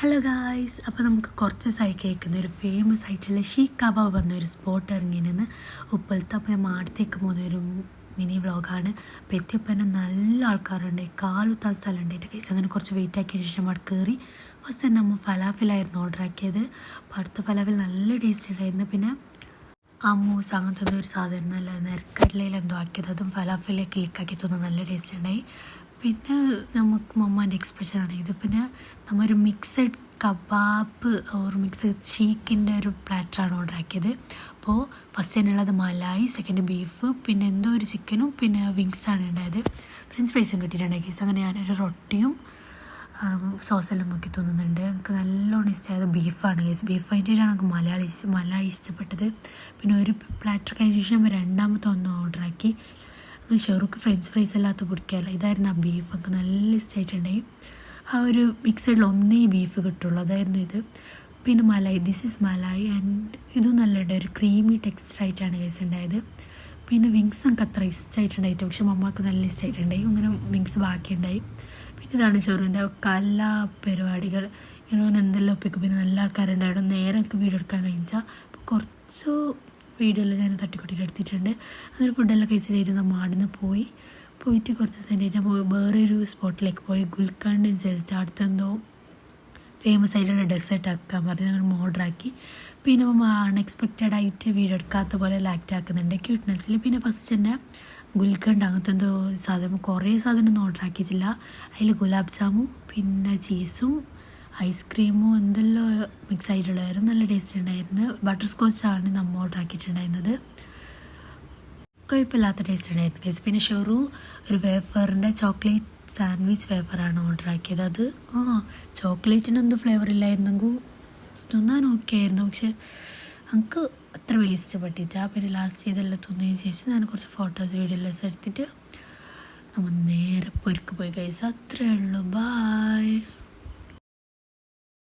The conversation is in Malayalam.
ഹലോ ഗായ്സ്, അപ്പോൾ നമുക്ക് കുറച്ച് ദിവസമായി കേൾക്കുന്ന ഒരു ഫേമസ് ആയിട്ടുള്ള ഷീഖ് കബാബ് എന്നൊരു സ്പോട്ട് ഇറങ്ങിയെന്ന് ഉപ്പലത്തെ. അപ്പോൾ ഞാൻ അടുത്തേക്ക് പോകുന്നൊരു മിനി വ്ളോഗാണ്. അപ്പോൾ എത്തിയപ്പോൾ തന്നെ നല്ല ആൾക്കാരുണ്ട്, കാലുത്താൻ സ്ഥലം ഉണ്ടായിട്ട് ഗൈസ്. അങ്ങനെ കുറച്ച് വെയിറ്റ് ആക്കിയതിന് ശേഷം അവിടെ കയറി. ഫസ്റ്റ് തന്നെ നമ്മൾ ഫലാഫിലായിരുന്നു ഓർഡർ ആക്കിയത്. അപ്പോൾ അടുത്ത ഫലാഫിൽ നല്ല ടേസ്റ്റ് ഉണ്ടായിരുന്നു. പിന്നെ അമ്മൂസ് അങ്ങനത്തെ ഒരു സാധനം നല്ല നിരക്കടലയിൽ എന്തോ ആക്കിയത്, അതും ഫലാഫിലേക്ക് ക്ലിക്കാക്കി തോന്നുന്നു, നല്ല ടേസ്റ്റ് ഉണ്ടായി. പിന്നെ നമുക്ക് മമ്മാൻ്റെ എക്സ്പ്രഷനാണ് ഇത്. പിന്നെ നമ്മൊരു മിക്സഡ് കബാബ് ഒരു മിക്സഡ് ചീക്കിൻ്റെ ഒരു പ്ലാറ്ററാണ് ഓർഡർ ആക്കിയത്. അപ്പോൾ ഫസ്റ്റ് തന്നെയുള്ളത് മലായി, സെക്കൻഡ് ബീഫ്, പിന്നെ എന്തോ ഒരു ചിക്കനും, പിന്നെ വിങ്സാണ് ഉണ്ടായത്. ഫ്രഞ്ച് ഫ്രൈസും കിട്ടിയിട്ടുണ്ടായി കേസ്. അങ്ങനെ ഞാനൊരു റൊട്ടിയും സോസെല്ലാം നോക്കി തോന്നുന്നുണ്ട്. എനിക്ക് നല്ലോണം ഇഷ്ടമായത് ബീഫാണ് കേസ്. ബീഫ് കഴിഞ്ഞിട്ടാണ് എനിക്ക് മലായി ഇഷ്ടപ്പെട്ടത്. പിന്നെ ഒരു പ്ലാറ്റർ കഴിഞ്ഞ ശേഷം രണ്ടാമത്തെ ഒന്ന് ഓർഡർ ആക്കി. ഷെറുക്ക് ഫ്രഞ്ച് ഫ്രൈസ് അല്ലാത്ത പിടിക്കാമല്ല, ഇതായിരുന്നു ആ ബീഫ്. എനിക്ക് നല്ല ഇഷ്ടമായിട്ടുണ്ടായി. ആ ഒരു മിക്സഡിൽ ഒന്നേ ബീഫ് കിട്ടുള്ളൂ, അതായിരുന്നു ഇത്. പിന്നെ malai, this is malai and ഇതും നല്ലുണ്ട്, ഒരു ക്രീമി ടെക്സ്ചർ ആയിട്ടാണ് കേസ് ഉണ്ടായത്. പിന്നെ വിങ്സ് എനിക്ക് അത്ര ഇഷ്ടമായിട്ടുണ്ടായിട്ട്, പക്ഷെ മമ്മക്ക് നല്ല ഇഷ്ടമായിട്ടുണ്ടായി. അങ്ങനെ വിങ്സ് ബാക്കിയുണ്ടായി. പിന്നെ ഇതാണ് ഷെറുവിൻ്റെ കല്ലാ പരിപാടികൾ, ഇങ്ങനെ എന്തെല്ലാം ഒപ്പിക്കും. പിന്നെ നല്ല ആൾക്കാരുണ്ടായിരുന്നു. നേരെ എനിക്ക് വീഡിയോ എടുക്കാൻ കഴിഞ്ഞാൽ അപ്പോൾ കുറച്ച് വീഡിയോയിൽ ഞാൻ തട്ടിക്കൊട്ടിട്ട് എടുത്തിട്ടുണ്ട്. അങ്ങനെ ഫുഡെല്ലാം കഴിച്ചിട്ടായിരുന്നു നമ്മൾ ആടുന്ന് പോയിട്ട് കുറച്ച് ദിവസം ഞാൻ വേറൊരു സ്പോട്ടിലേക്ക് പോയി. ഗുൽക്കണ്ട് ജൽച്ച അടുത്തെന്തോ ഫേമസ് ആയിട്ടുള്ള ഡെസേർട്ട് ആക്കാൻ പറഞ്ഞ് ഞങ്ങൾ ഓർഡറാക്കി. പിന്നെ നമ്മൾ അൺഎക്സ്പെക്റ്റഡ് ആയിട്ട് വീഡിയോ എടുക്കാത്ത പോലെ ലാക്റ്റ് ആക്കുന്നുണ്ട് ക്യൂട്ട്നെസ്സിൽ. പിന്നെ ഫസ്റ്റ് തന്നെ ഗുൽക്കണ്ട് അങ്ങനത്തെ എന്തോ സാധനം, കുറേ സാധനമൊന്നും ഓർഡർ ആക്കിയിട്ടില്ല. അതിൽ ഗുലാബ് ജാമും പിന്നെ ചീസും ഐസ്ക്രീമും എന്തെല്ലാം മിക്സ് ആയിട്ടുള്ളതായിരുന്നു, നല്ല ടേസ്റ്റ് ഉണ്ടായിരുന്നു. ബട്ടർ സ്കോച്ചാണ് നമ്മൾ ഓർഡർ ആക്കിയിട്ടുണ്ടായിരുന്നത്, കുഴപ്പമില്ലാത്ത ടേസ്റ്റ് ഉണ്ടായിരുന്നു ഗൈസ്. പിന്നെ ഷെറു ഒരു വേഫറിൻ്റെ ചോക്ലേറ്റ് സാൻഡ്വിച്ച് വേഫറാണ് ഓർഡർ ആക്കിയത്. അത് ചോക്ലേറ്റിനൊന്നും ഫ്ലേവർ ഇല്ലായിരുന്നെങ്കിൽ തിന്നാൻ ഓക്കെ ആയിരുന്നു, പക്ഷെ എനിക്ക് അത്ര വലിയ ഇഷ്ടപ്പെട്ടില്ല. പിന്നെ ലാസ്റ്റ് ഇതെല്ലാം തിന്നതിന് ശേഷം ഞാൻ കുറച്ച് ഫോട്ടോസ് വീഡിയോസ് എടുത്തിട്ട് നമ്മൾ നേരെ പൊരുക്ക് പോയി ഗൈസ്. അത്രയേ ഉള്ളൂ, ബായ്.